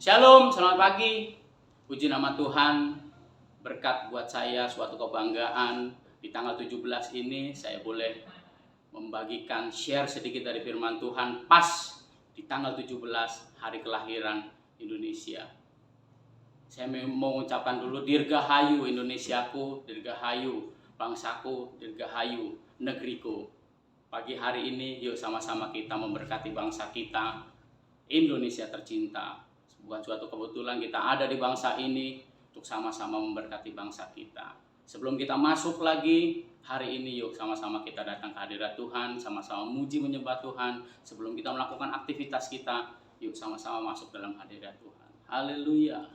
Shalom, selamat pagi. Puji nama Tuhan. Berkat buat saya suatu kebanggaan di tanggal 17 ini saya boleh membagikan share sedikit dari firman Tuhan pas di tanggal 17 hari kelahiran Indonesia. Saya mau mengucapkan dulu Dirgahayu Indonesiaku, Dirgahayu bangsaku, Dirgahayu negeriku. Pagi hari ini yuk sama-sama kita memberkati bangsa kita, Indonesia tercinta. Bukan suatu kebetulan kita ada di bangsa ini untuk sama-sama memberkati bangsa kita. Sebelum kita masuk lagi hari ini, yuk sama-sama kita datang ke hadirat Tuhan, sama-sama muji menyembah Tuhan. Sebelum kita melakukan aktivitas kita, yuk sama-sama masuk dalam hadirat Tuhan. Haleluya.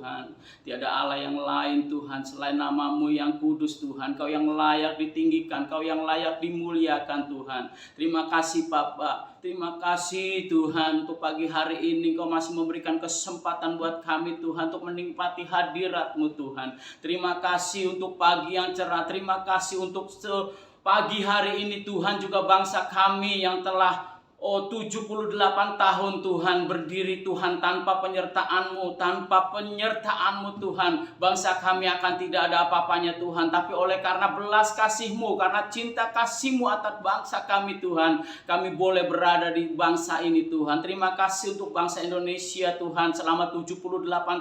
Tuhan. Tiada Allah yang lain Tuhan selain nama-Mu yang kudus Tuhan. Kau yang layak ditinggikan, Kau yang layak dimuliakan Tuhan. Terima kasih Bapa. Terima kasih Tuhan untuk pagi hari ini Kau masih memberikan kesempatan buat kami Tuhan untuk menikmati hadirat-Mu Tuhan. Terima kasih untuk pagi yang cerah. Terima kasih untuk pagi hari ini Tuhan juga bangsa kami yang telah 78 tahun Tuhan berdiri Tuhan tanpa penyertaan-Mu, tanpa penyertaan-Mu Tuhan. Bangsa kami akan tidak ada apa-apanya Tuhan. Tapi oleh karena belas kasih-Mu, karena cinta kasih-Mu atas bangsa kami Tuhan, kami boleh berada di bangsa ini Tuhan. Terima kasih untuk bangsa Indonesia Tuhan. Selama 78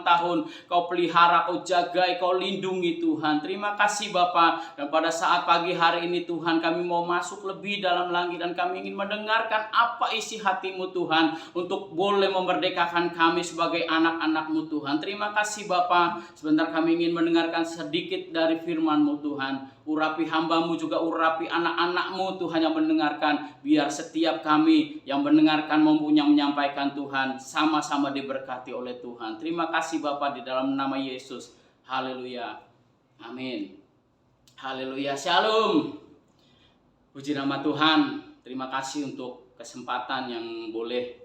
tahun Kau pelihara, Kau jaga, Kau lindungi Tuhan. Terima kasih Bapa. Dan pada saat pagi hari ini Tuhan, kami mau masuk lebih dalam lagi dan kami ingin mendengarkan apa isi hati-Mu Tuhan untuk boleh memerdekakan kami sebagai anak-anak-Mu Tuhan. Terima kasih Bapa. Sebentar kami ingin mendengarkan sedikit dari firman-Mu Tuhan. Urapi hamba-Mu juga urapi anak-anak-Mu Tuhan yang mendengarkan. Biar setiap kami yang mendengarkan mempunyai menyampaikan Tuhan sama-sama diberkati oleh Tuhan. Terima kasih Bapa di dalam nama Yesus. Haleluya. Amin. Haleluya. Shalom. Puji nama Tuhan. Terima kasih untuk kesempatan yang boleh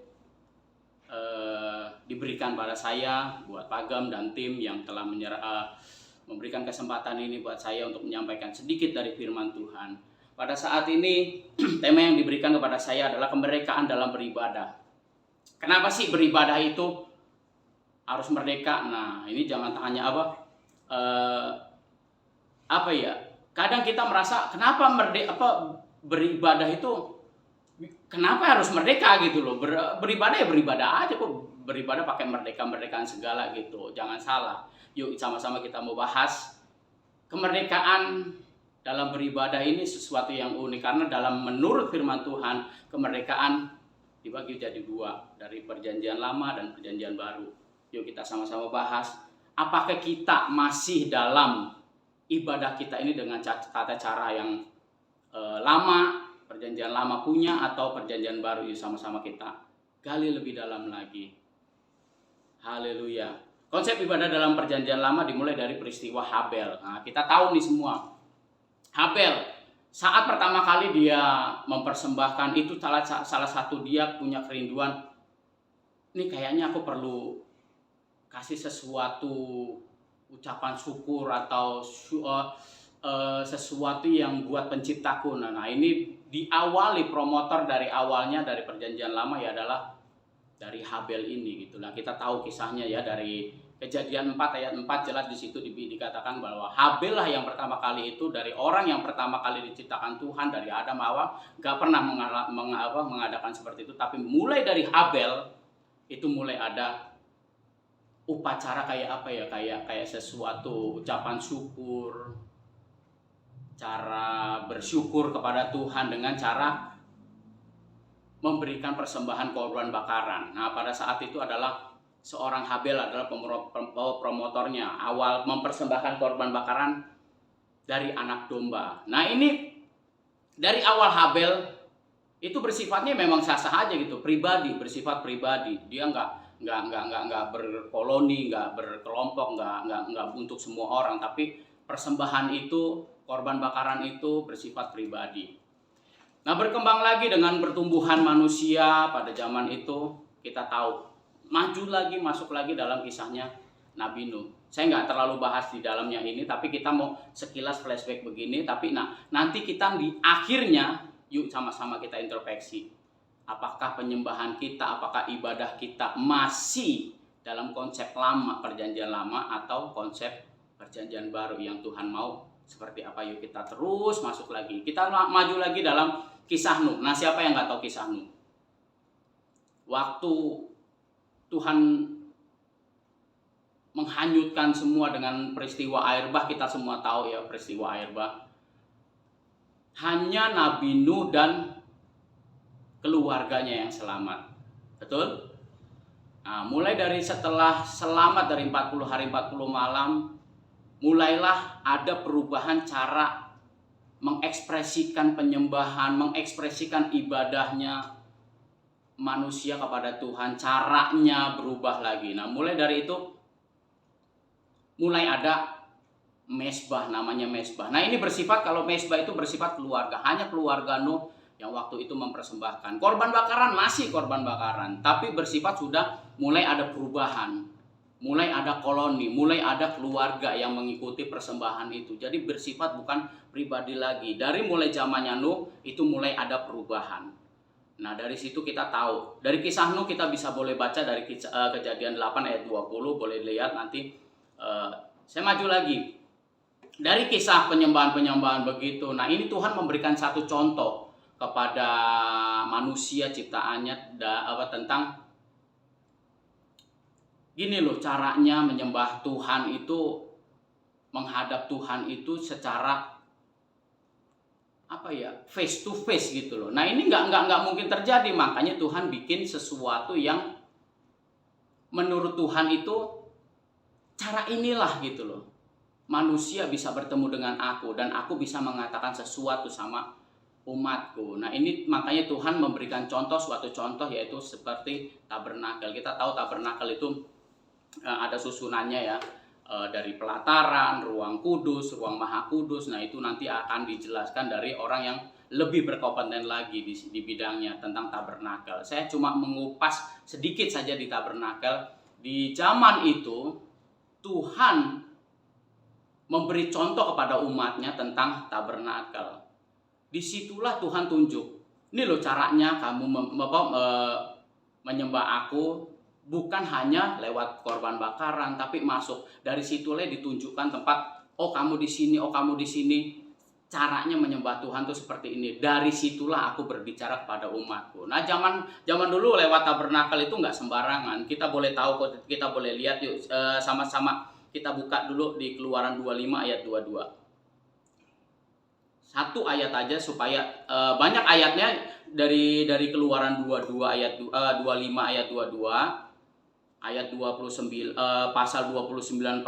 diberikan pada saya, buat Pagam dan tim yang telah memberikan kesempatan ini buat saya untuk menyampaikan sedikit dari firman Tuhan. Pada saat ini tema yang diberikan kepada saya adalah kemerdekaan dalam beribadah. Kenapa sih beribadah itu harus merdeka? Nah, ini jangan tanya apa ya? Kadang kita merasa kenapa beribadah itu kenapa harus merdeka gitu loh. Beribadah ya beribadah aja kok. Beribadah pakai merdekaan segala gitu. Jangan salah. Yuk sama-sama kita mau bahas kemerdekaan dalam beribadah ini sesuatu yang unik. Karena menurut firman Tuhan, kemerdekaan dibagi jadi dua. Dari perjanjian lama dan perjanjian baru. Yuk kita sama-sama bahas. Apakah kita masih dalam ibadah kita ini dengan tata cara yang lama, perjanjian lama punya, atau perjanjian baru? Yuk sama-sama kita gali lebih dalam lagi. Haleluya. Konsep ibadah dalam perjanjian lama dimulai dari peristiwa Habel. Nah, kita tahu nih semua. Habel, saat pertama kali dia mempersembahkan itu salah satu dia punya kerinduan. Ini kayaknya aku perlu kasih sesuatu ucapan syukur atau sesuatu yang buat penciptaku. Nah, ini diawali promotor dari awalnya dari perjanjian lama ya adalah dari Habel ini gitu. Nah, kita tahu kisahnya ya dari Kejadian 4 ayat 4 jelas di situ dikatakan bahwa Habel lah yang pertama kali itu dari orang yang pertama kali diciptakan Tuhan dari Adam Hawa, gak pernah mengadakan seperti itu. Tapi mulai dari Habel itu mulai ada upacara kayak apa ya, kayak sesuatu ucapan syukur, cara bersyukur kepada Tuhan dengan cara memberikan persembahan korban bakaran. Nah, pada saat itu adalah seorang Habel adalah promotornya, awal mempersembahkan korban bakaran dari anak domba. Nah, ini dari awal Habel itu bersifatnya memang sah-sah aja gitu, bersifat pribadi. Dia nggak berkoloni, nggak berkelompok, nggak untuk semua orang, tapi persembahan itu, korban bakaran itu bersifat pribadi. Nah, berkembang lagi dengan pertumbuhan manusia pada zaman itu, kita tahu maju lagi, masuk lagi dalam kisahnya Nabi Nuh. Saya nggak terlalu bahas di dalamnya ini, tapi kita mau sekilas flashback begini. Tapi nanti kita di akhirnya, yuk sama-sama kita introspeksi. Apakah penyembahan kita, apakah ibadah kita masih dalam konsep lama, perjanjian lama, atau konsep perjanjian baru yang Tuhan mau seperti apa? Yuk kita terus masuk lagi. Kita maju lagi dalam kisah Nuh. Nah, siapa yang nggak tahu kisah Nuh? Waktu Tuhan menghanyutkan semua dengan peristiwa air bah, kita semua tahu ya peristiwa air bah. Hanya Nabi Nuh dan keluarganya yang selamat. Betul? Nah, mulai dari setelah selamat dari 40 hari 40 malam, mulailah ada perubahan cara mengekspresikan penyembahan, mengekspresikan ibadahnya manusia kepada Tuhan, caranya berubah lagi. Nah, mulai dari itu mulai ada mesbah, namanya mesbah. Nah ini bersifat, kalau mesbah itu bersifat keluarga, hanya keluarga Nuh yang waktu itu mempersembahkan. Korban bakaran masih korban bakaran, tapi bersifat sudah mulai ada perubahan, mulai ada koloni, mulai ada keluarga yang mengikuti persembahan itu. Jadi bersifat bukan pribadi lagi. Dari mulai zamannya Nuh itu mulai ada perubahan. Nah dari situ kita tahu, dari kisah Nuh kita bisa boleh baca dari Kejadian 8 ayat 20, boleh lihat nanti. Saya maju lagi dari kisah penyembahan begitu. Nah ini Tuhan memberikan satu contoh kepada manusia ciptaannya tentang gini loh caranya menyembah Tuhan itu, menghadap Tuhan itu secara face to face gitu loh. Nah ini nggak mungkin terjadi, makanya Tuhan bikin sesuatu yang menurut Tuhan itu cara inilah gitu loh. Manusia bisa bertemu dengan aku dan aku bisa mengatakan sesuatu sama umatku. Nah ini makanya Tuhan memberikan suatu contoh yaitu seperti tabernakel. Kita tahu tabernakel itu ada susunannya ya, dari pelataran, ruang kudus, ruang maha kudus. Nah itu nanti akan dijelaskan dari orang yang lebih berkompeten lagi di bidangnya tentang tabernakel. Saya cuma mengupas sedikit saja di tabernakel. Di zaman itu Tuhan memberi contoh kepada umatnya tentang tabernakel. Disitulah Tuhan tunjuk, ini loh caranya kamu menyembah aku, bukan hanya lewat korban bakaran, tapi masuk dari situlah ditunjukkan tempat. Oh kamu di sini, oh kamu di sini. Caranya menyembah Tuhan tuh seperti ini. Dari situlah aku berbicara kepada umatku. Nah zaman dulu lewat tabernakel itu nggak sembarangan. Kita boleh tahu, kita boleh lihat yuk sama-sama. Kita buka dulu di Keluaran 25 ayat 22. Satu ayat aja supaya banyak ayatnya dari Keluaran 22 ayat 25 ayat 22, ayat 29, pasal 29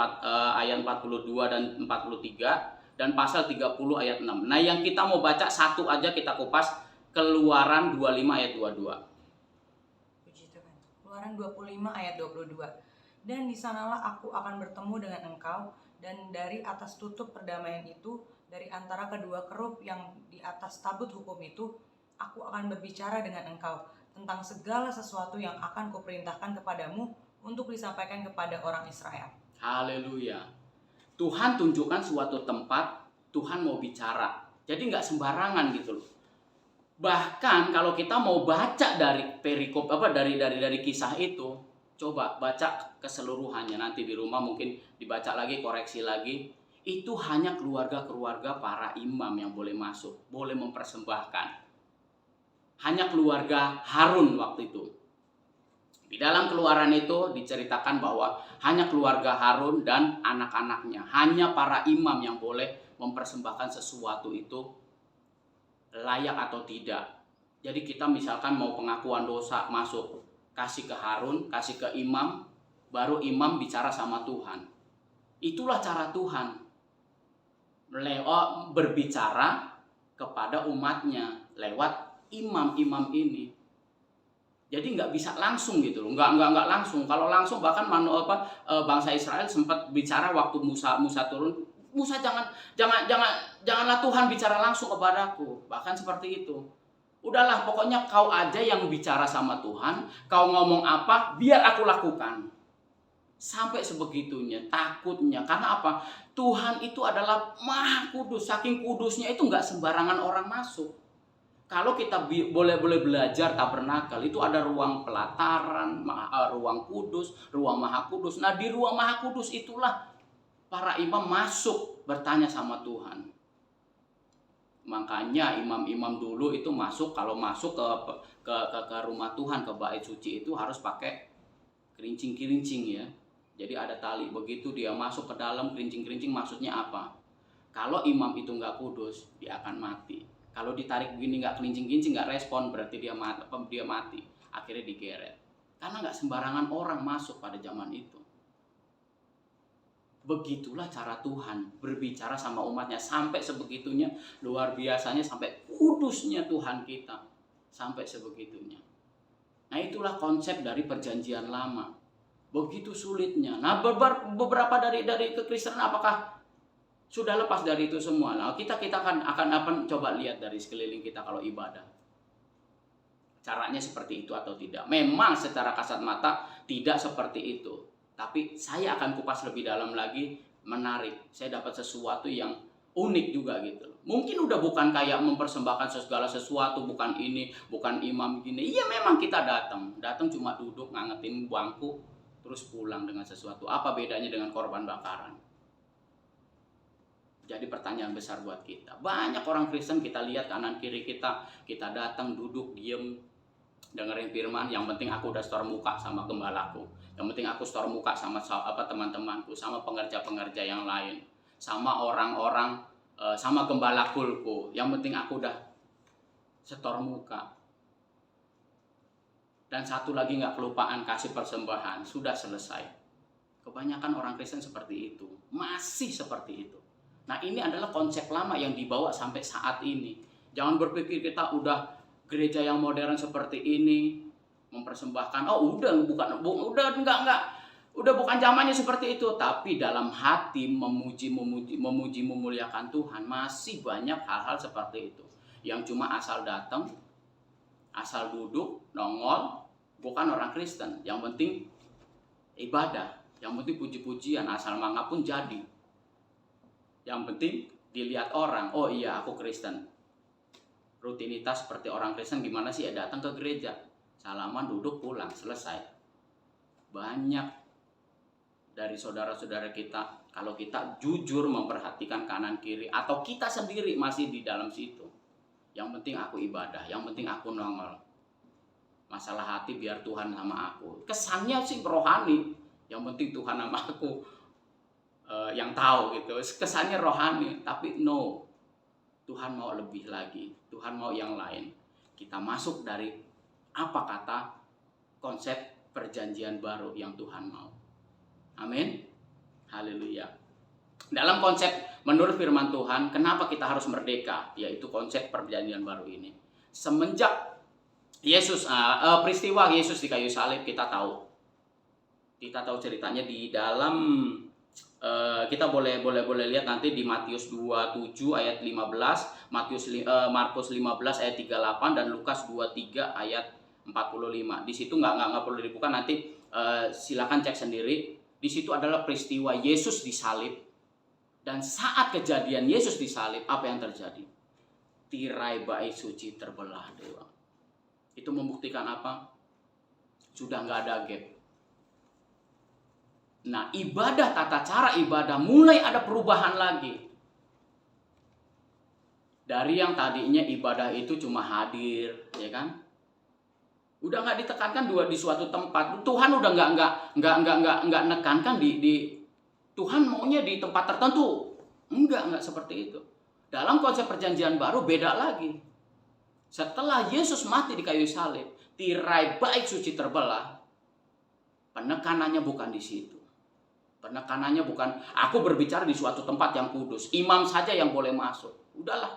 ayat 42 dan 43, dan pasal 30 ayat 6. Nah, yang kita mau baca satu aja kita kupas, Keluaran 25 ayat 22. Puji Tuhan. Keluaran 25 ayat 22. Dan di sanalah aku akan bertemu dengan engkau, dan dari atas tutup perdamaian itu, dari antara kedua kerup yang di atas tabut hukum itu, aku akan berbicara dengan engkau tentang segala sesuatu yang akan kuperintahkan kepadamu untuk disampaikan kepada orang Israel. Haleluya. Tuhan tunjukkan suatu tempat, Tuhan mau bicara. Jadi nggak sembarangan gitu loh. Bahkan kalau kita mau baca dari perikop dari kisah itu, coba baca keseluruhannya, nanti di rumah mungkin dibaca lagi, koreksi lagi. Itu hanya keluarga-keluarga para imam yang boleh masuk, boleh mempersembahkan. Hanya keluarga Harun waktu itu. Di dalam Keluaran itu diceritakan bahwa hanya keluarga Harun dan anak-anaknya, hanya para imam yang boleh mempersembahkan sesuatu itu layak atau tidak. Jadi kita misalkan mau pengakuan dosa masuk, kasih ke Harun, kasih ke imam, baru imam bicara sama Tuhan. Itulah cara Tuhan berbicara kepada umatnya lewat imam-imam ini. Jadi nggak bisa langsung gitu loh, nggak langsung. Kalau langsung bahkan bangsa Israel sempat bicara waktu Musa turun. Musa janganlah Tuhan bicara langsung kepadaku, bahkan seperti itu. Udahlah, pokoknya kau aja yang bicara sama Tuhan, kau ngomong apa, biar aku lakukan. Sampai sebegitunya, takutnya. Karena apa? Tuhan itu adalah maha kudus, saking kudusnya itu nggak sembarangan orang masuk. Kalau kita boleh belajar tabernakel, itu ada ruang pelataran, ruang kudus, ruang maha kudus. Nah di ruang maha kudus itulah para imam masuk bertanya sama Tuhan. Makanya imam-imam dulu itu kalau masuk ke rumah Tuhan, ke bait suci itu harus pakai kerincing ya. Jadi ada tali, begitu dia masuk ke dalam kerincing maksudnya apa? Kalau imam itu nggak kudus, dia akan mati. Kalau ditarik begini nggak kerincing nggak respon, berarti dia mati. Akhirnya digeret. Karena nggak sembarangan orang masuk pada zaman itu. Begitulah cara Tuhan berbicara sama umatnya, sampai sebegitunya, luar biasanya, sampai kudusnya Tuhan kita, sampai sebegitunya. Nah itulah konsep dari perjanjian lama. Begitu sulitnya. Nah, beberapa dari kekristenan apakah sudah lepas dari itu semua? Nah, kita akan coba lihat dari sekeliling kita kalau ibadah. Caranya seperti itu atau tidak? Memang secara kasat mata tidak seperti itu. Tapi saya akan kupas lebih dalam lagi, menarik. Saya dapat sesuatu yang unik juga gitu. Mungkin udah bukan kayak mempersembahkan segala sesuatu, bukan ini, bukan imam gini. Iya memang kita datang cuma duduk ngangetin bangku terus pulang dengan sesuatu. Apa bedanya dengan korban bakaran? Jadi pertanyaan besar buat kita. Banyak orang Kristen kita lihat kanan kiri kita datang duduk diem dengerin firman. Yang penting aku udah store muka sama gembalaku. Yang penting aku store muka sama teman-temanku, sama pengerja-pengerja yang lain, sama orang-orang, sama gembalakulku. Yang penting aku udah setor muka. Dan satu lagi nggak kelupaan, kasih persembahan. Sudah selesai. Kebanyakan orang Kristen seperti itu. Masih seperti itu. Nah ini adalah konsep lama yang dibawa sampai saat ini. Jangan berpikir kita udah gereja yang modern seperti ini, mempersembahkan, udah bukan zamannya seperti itu. Tapi dalam hati memuji memuliakan Tuhan, masih banyak hal-hal seperti itu. Yang cuma asal datang, asal duduk, nongol, bukan orang Kristen. Yang penting ibadah, yang penting puji-pujian, asal mangga pun jadi. Yang penting dilihat orang, oh iya aku Kristen. Rutinitas seperti orang Kristen gimana sih? Ya datang ke gereja, salaman, duduk, pulang, selesai. Banyak dari saudara-saudara kita, kalau kita jujur memperhatikan kanan kiri, atau kita sendiri masih di dalam situ. Yang penting aku ibadah, yang penting aku nongol. Masalah hati biar Tuhan sama aku. Kesannya sih rohani, yang penting Tuhan sama aku yang tahu gitu. Kesannya rohani, tapi no. Tuhan mau lebih lagi, Tuhan mau yang lain. Kita masuk dari apa kata konsep perjanjian baru yang Tuhan mau. Amin. Haleluya. Dalam konsep menurut firman Tuhan, kenapa kita harus merdeka? Yaitu konsep perjanjian baru ini. Semenjak Yesus, peristiwa Yesus di kayu salib, kita tahu ceritanya di dalam, kita boleh lihat nanti di Matius 27 ayat 15, Markus 15 ayat 38, dan Lukas 23 ayat 45. Di situ nggak perlu dibuka, nanti silakan cek sendiri. Di situ adalah peristiwa Yesus disalib. Dan saat kejadian Yesus disalib, apa yang terjadi? Tirai bait suci terbelah, Dewa. Itu membuktikan apa? Sudah nggak ada gap. Nah, ibadah, tata cara ibadah mulai ada perubahan lagi. Dari yang tadinya ibadah itu cuma hadir, ya kan? Udah nggak ditekankan di suatu tempat. Tuhan udah nggak nekankan di Tuhan maunya di tempat tertentu. Enggak seperti itu. Dalam konsep perjanjian baru beda lagi. Setelah Yesus mati di kayu salib, tirai bait suci terbelah. Penekanannya bukan di situ. Penekanannya bukan aku berbicara di suatu tempat yang kudus, imam saja yang boleh masuk. Udahlah.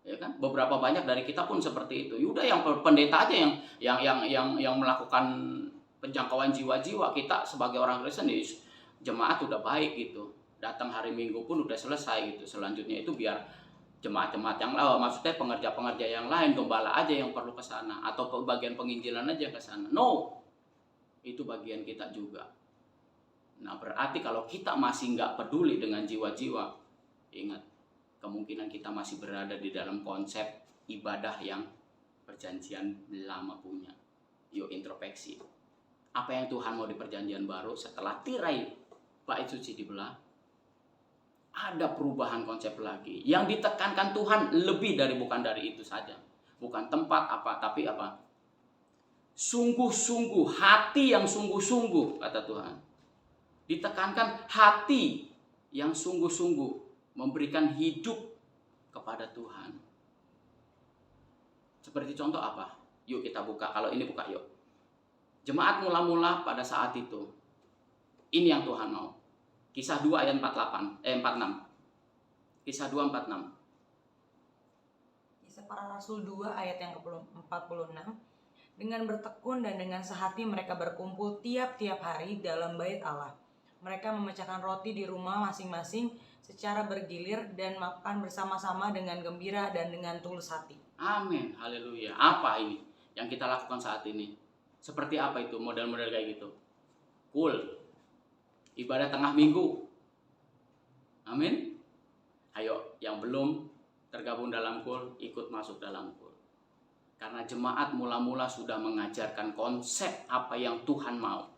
Ya kan? Beberapa banyak dari kita pun seperti itu. Udah yang pendeta aja yang melakukan penjangkauan jiwa-jiwa. Kita sebagai orang Kristen, jemaat udah baik gitu. Datang hari Minggu pun udah selesai gitu. Selanjutnya itu biar jemaat-jemaat yang lain, maksudnya pengerja-pengerja yang lain, gembala aja yang perlu ke sana, atau bagian penginjilan aja ke sana. No. Itu bagian kita juga. Nah, berarti kalau kita masih nggak peduli dengan jiwa-jiwa, ingat, kemungkinan kita masih berada di dalam konsep ibadah yang perjanjian lama punya. Yuk introspeksi. Apa yang Tuhan mau di perjanjian baru setelah tirai bait suci dibelah? Ada perubahan konsep lagi. Yang ditekankan Tuhan lebih dari, bukan dari itu saja. Bukan tempat apa, tapi apa? Sungguh-sungguh, hati yang sungguh-sungguh, kata Tuhan. Ditekankan hati yang sungguh-sungguh memberikan hidup kepada Tuhan. Seperti contoh apa? Yuk kita buka. Kalau ini buka yuk. Jemaat mula-mula pada saat itu. Ini yang Tuhan mau. Kisah 2 ayat 46. Kisah 2 46. Kisah para Rasul 2 ayat yang ke-46. Dengan bertekun dan dengan sehati mereka berkumpul tiap-tiap hari dalam bait Allah. Mereka memecahkan roti di rumah masing-masing secara bergilir dan makan bersama-sama dengan gembira dan dengan tulus hati. Amin, haleluya. Apa ini yang kita lakukan saat ini? Seperti apa itu model-model kayak gitu? Cool. Ibadah tengah minggu. Amin. Ayo, yang belum tergabung dalam cool, ikut masuk dalam cool. Karena jemaat mula-mula sudah mengajarkan konsep apa yang Tuhan mau.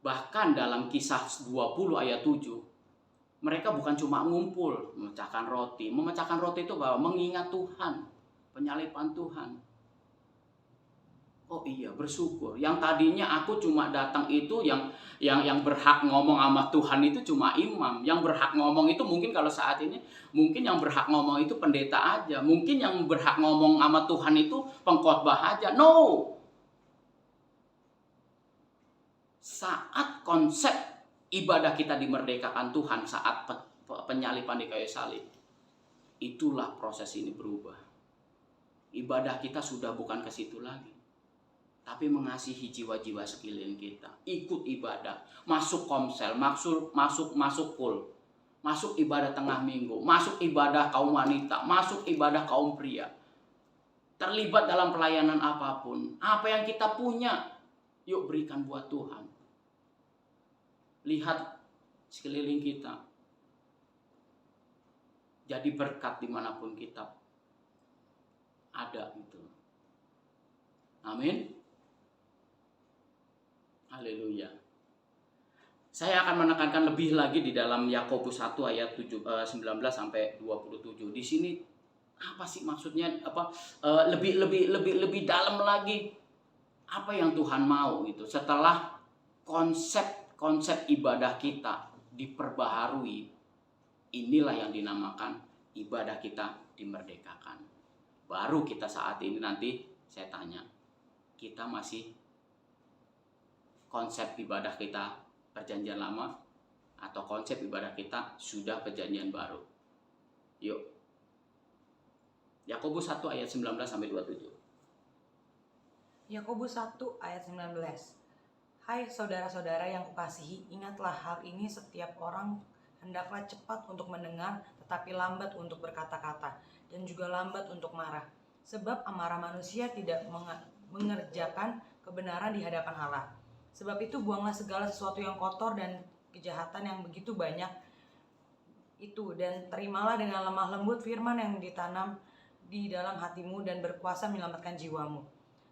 Bahkan dalam Kisah 20 ayat 7, mereka bukan cuma ngumpul, memecahkan roti. Memecahkan roti itu bahwa mengingat Tuhan, penyalipan Tuhan. Oh iya, bersyukur. Yang tadinya aku cuma datang itu yang berhak ngomong sama Tuhan itu cuma imam. Yang berhak ngomong itu mungkin kalau saat ini mungkin yang berhak ngomong itu pendeta aja. Mungkin yang berhak ngomong sama Tuhan itu pengkhotbah aja. No. Saat konsep ibadah kita dimerdekakan Tuhan saat penyalipan di kayu salib, itulah proses ini berubah. Ibadah kita sudah bukan ke situ lagi, tapi mengasihi jiwa-jiwa sekeliling kita. Ikut ibadah, masuk komsel, masuk kul, masuk ibadah tengah minggu, masuk ibadah kaum wanita, masuk ibadah kaum pria. Terlibat dalam pelayanan apapun. Apa yang kita punya, yuk berikan buat Tuhan. Lihat sekeliling kita. Jadi berkat dimanapun kita ada gitu. Amin. Haleluya. Saya akan menekankan lebih lagi di dalam Yakobus 1 ayat 19 sampai 27. Di sini apa sih maksudnya? Lebih dalam lagi apa yang Tuhan mau gitu. Setelah konsep ibadah kita diperbaharui, inilah yang dinamakan ibadah kita dimerdekakan. Baru kita saat ini nanti saya tanya, kita masih konsep ibadah kita perjanjian lama atau konsep ibadah kita sudah perjanjian baru? Yuk. Yakobus 1 ayat 19 sampai 27. Yakobus 1 ayat 19. Hai saudara-saudara yang kukasihi, ingatlah hal ini, setiap orang hendaklah cepat untuk mendengar, tetapi lambat untuk berkata-kata, dan juga lambat untuk marah. Sebab amarah manusia tidak mengerjakan kebenaran di hadapan Allah. Sebab itu buanglah segala sesuatu yang kotor dan kejahatan yang begitu banyak itu, dan terimalah dengan lemah lembut firman yang ditanam di dalam hatimu dan berkuasa menyelamatkan jiwamu.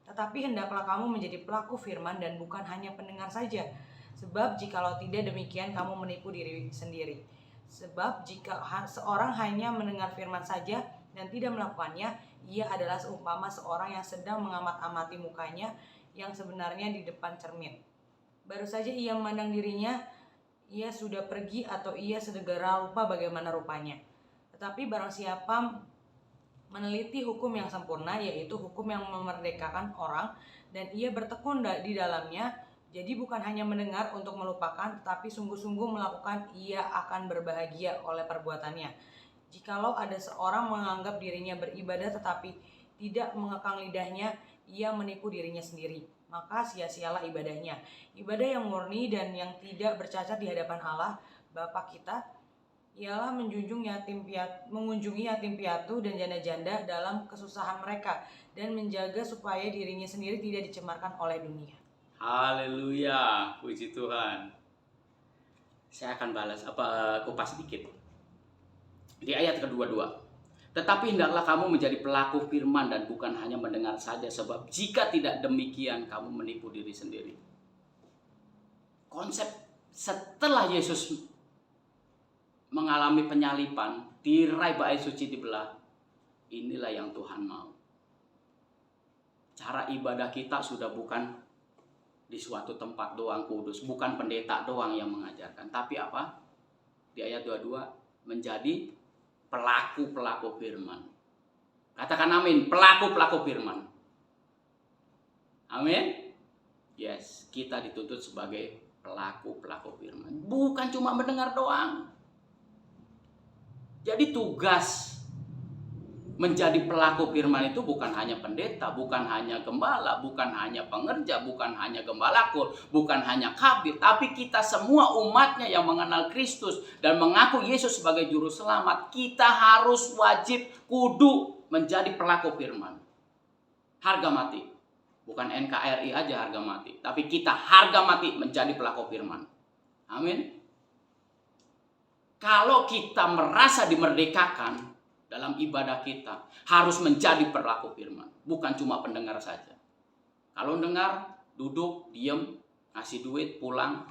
Tetapi hendaklah kamu menjadi pelaku firman dan bukan hanya pendengar saja. Sebab jikalau tidak demikian kamu menipu diri sendiri. Sebab jika seorang hanya mendengar firman saja dan tidak melakukannya, ia adalah seumpama seorang yang sedang mengamat-amati mukanya yang sebenarnya di depan cermin. Baru saja ia memandang dirinya, ia sudah pergi atau ia segera lupa bagaimana rupanya. Tetapi barang siapa meneliti hukum yang sempurna, yaitu hukum yang memerdekakan orang, dan ia bertekun di dalamnya, jadi bukan hanya mendengar untuk melupakan, tetapi sungguh-sungguh melakukan, ia akan berbahagia oleh perbuatannya. Jikalau ada seorang menganggap dirinya beribadah tetapi tidak mengekang lidahnya, ia menipu dirinya sendiri. Maka sia-sialah ibadahnya. Ibadah yang murni dan yang tidak bercacat di hadapan Allah Bapa kita ialah mengunjungi yatim piatu dan janda-janda dalam kesusahan mereka, dan menjaga supaya dirinya sendiri tidak dicemarkan oleh dunia. Haleluya, puji Tuhan. Saya akan kupas sedikit di ayat kedua. Tetapi hendaklah kamu menjadi pelaku firman dan bukan hanya mendengar saja, sebab jika tidak demikian kamu menipu diri sendiri. Konsep setelah Yesus mengalami penyalipan, tirai bait suci dibelah, inilah yang Tuhan mau. Cara ibadah kita sudah bukan di suatu tempat doang kudus, bukan pendeta doang yang mengajarkan, tapi apa? Di ayat 22, menjadi pelaku-pelaku firman. Katakan amin, pelaku-pelaku firman. Amin. Yes, kita dituntut sebagai pelaku-pelaku firman, bukan cuma mendengar doang. Jadi tugas Menjadi pelaku firman itu bukan hanya pendeta, bukan hanya gembala, bukan hanya pengerja, bukan hanya gembala kul, bukan hanya kabir, tapi kita semua umatnya yang mengenal Kristus dan mengaku Yesus sebagai juru selamat. Kita harus wajib kudu menjadi pelaku firman. Harga mati. Bukan NKRI aja harga mati, tapi kita harga mati menjadi pelaku firman. Amin. Kalau kita merasa dimerdekakan dalam ibadah kita, harus menjadi pelaku firman, bukan cuma pendengar saja. Kalau dengar, duduk, diam, ngasih duit, pulang,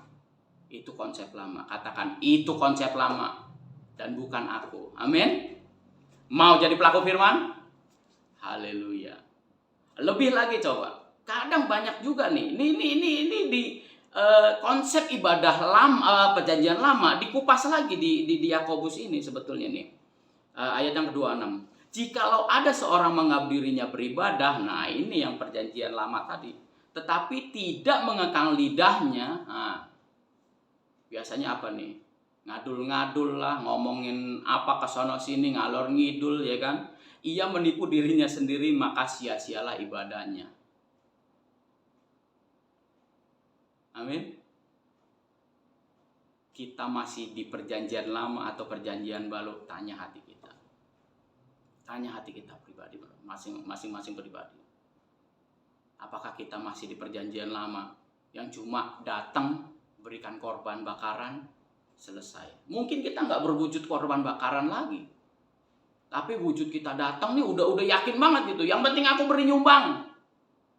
itu konsep lama. Katakan, itu konsep lama dan bukan aku. Amin. Mau jadi pelaku firman? Haleluya. Lebih lagi coba. Kadang banyak juga nih. Ini di konsep ibadah lama, perjanjian lama dikupas lagi di Yakobus ini sebetulnya nih. Ayat yang ke-26. Jikalau ada seorang mengabdi dirinya beribadah, nah ini yang perjanjian lama tadi, tetapi tidak mengekang lidahnya, nah, biasanya apa nih? Ngadul-ngadul lah, ngomongin apa kesono sini, ngalor ngidul, ya kan? Ia menipu dirinya sendiri, maka sia-sialah ibadahnya. Amin. Kita masih di perjanjian lama atau perjanjian baru? Tanya hati kita. Tanya hati kita pribadi, masing-masing pribadi. Apakah kita masih di perjanjian lama yang cuma datang berikan korban bakaran, selesai? Mungkin kita nggak berwujud korban bakaran lagi, tapi wujud kita datang nih udah yakin banget gitu. Yang penting aku beri nyumbang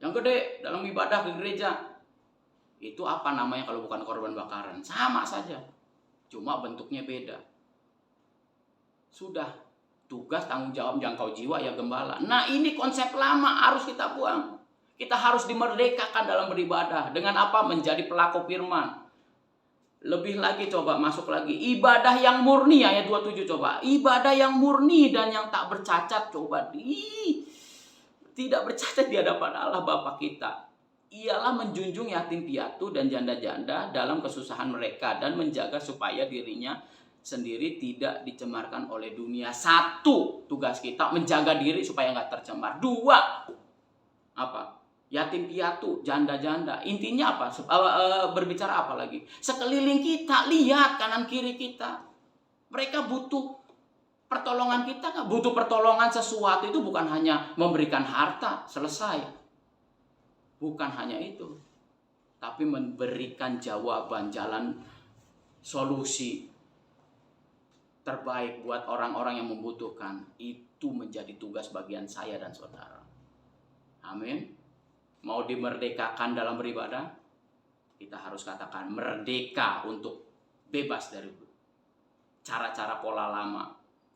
yang gede dalam ibadah ke gereja. Itu apa namanya kalau bukan korban bakaran? Sama saja, cuma bentuknya beda. Sudah, tugas tanggung jawab jangkau jiwa ya gembala. Nah ini konsep lama harus kita buang. Kita harus dimerdekakan dalam beribadah. Dengan apa? Menjadi pelaku firman. Lebih lagi coba masuk lagi. Ibadah yang murni, ayat 27 coba. Ibadah yang murni dan yang tak bercacat coba. Tidak bercacat di hadapan Allah Bapa kita. Ialah menjunjung yatim piatu dan janda-janda dalam kesusahan mereka dan menjaga supaya dirinya sendiri tidak dicemarkan oleh dunia. Satu, tugas kita menjaga diri supaya nggak tercemar. Dua, apa? Yatim piatu, janda-janda. Intinya apa? Berbicara apa lagi? Sekeliling kita, lihat kanan kiri kita. Mereka butuh pertolongan kita, nggak? Butuh pertolongan sesuatu itu bukan hanya memberikan harta, selesai. Bukan hanya itu, tapi memberikan jawaban, jalan, solusi terbaik buat orang-orang yang membutuhkan. Itu menjadi tugas bagian saya dan saudara. Amin. Mau dimerdekakan dalam beribadah, kita harus katakan merdeka untuk bebas dari cara-cara pola lama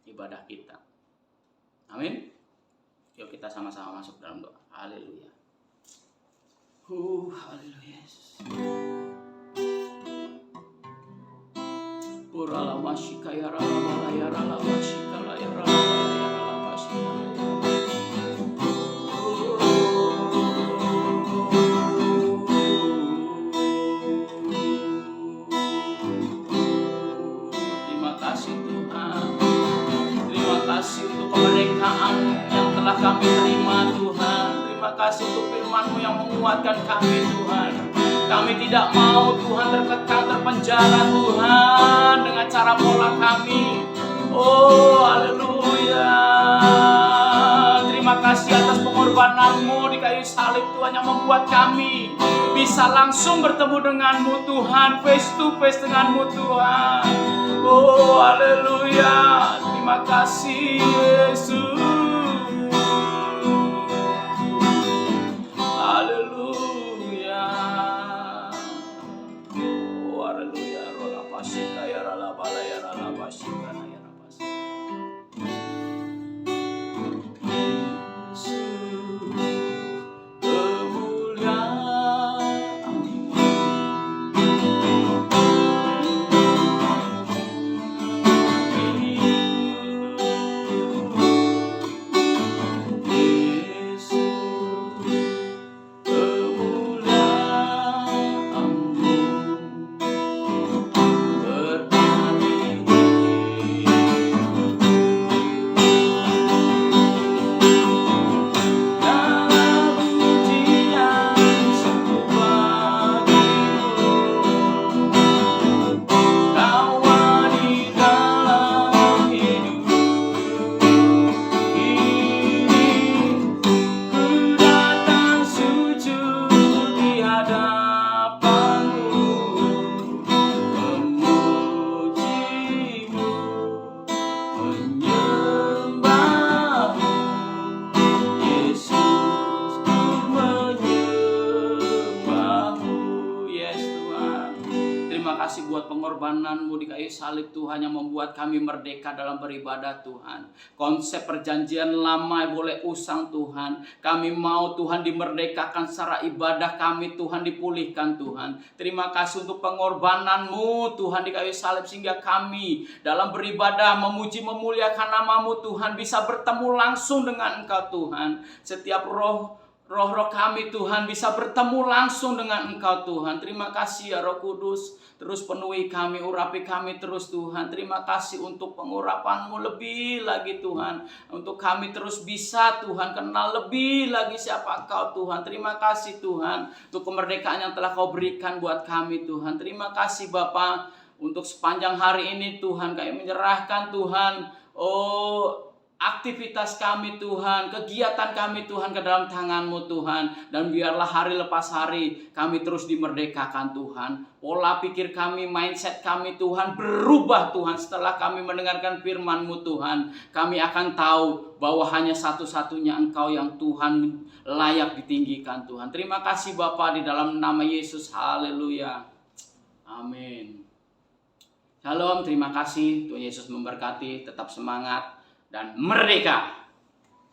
ibadah kita. Amin. Yuk kita sama-sama masuk dalam doa. Haleluya. Haleluya. Urala masika ya rala bala ya rala masika la ya rala bala ya rala masika la ya. Terima kasih Tuhan. Terima kasih untuk kemerdekaan yang telah kami terima Tuhan. Terima kasih untuk firman-Mu yang menguatkan kami Tuhan. Kami tidak mau Tuhan terkekang, terpenjara Tuhan dengan cara pola kami. Oh haleluya. Terima kasih atas pengorbanan-Mu di kayu salib Tuhan yang membuat kami bisa langsung bertemu dengan-Mu Tuhan, face to face dengan-Mu Tuhan. Oh haleluya. Terima kasih Yesus. Haleluya. Oh haleluya. Rola pasika ya rala bala ya rala pasika ya rala pasika. pengorbanan-Mu di kayu salib Tuhan yang membuat kami merdeka dalam beribadah Tuhan. Konsep perjanjian lama boleh usang Tuhan. Kami mau Tuhan dimerdekakan secara ibadah kami Tuhan dipulihkan Tuhan. Terima kasih untuk pengorbanan-Mu Tuhan di kayu salib sehingga kami dalam beribadah memuji memuliakan nama-Mu Tuhan bisa bertemu langsung dengan Engkau Tuhan. Setiap roh kami Tuhan bisa bertemu langsung dengan Engkau Tuhan. Terima kasih ya Roh Kudus. Terus penuhi kami, urapi kami terus Tuhan. Terima kasih untuk pengurapan-Mu lebih lagi Tuhan. Untuk kami terus bisa Tuhan kenal lebih lagi siapa Engkau Tuhan. Terima kasih Tuhan untuk kemerdekaan yang telah Kau berikan buat kami Tuhan. Terima kasih Bapa untuk sepanjang hari ini Tuhan kami menyerahkan Tuhan. Aktivitas kami Tuhan, kegiatan kami Tuhan ke dalam tangan-Mu Tuhan. Dan biarlah hari lepas hari kami terus dimerdekakan Tuhan. Pola pikir kami, mindset kami Tuhan berubah Tuhan. Setelah kami mendengarkan firman-Mu Tuhan, kami akan tahu bahwa hanya satu-satunya Engkau yang Tuhan layak ditinggikan Tuhan. Terima kasih Bapa di dalam nama Yesus. Haleluya. Amin. Shalom, terima kasih. Tuhan Yesus memberkati. Tetap semangat dan merdeka.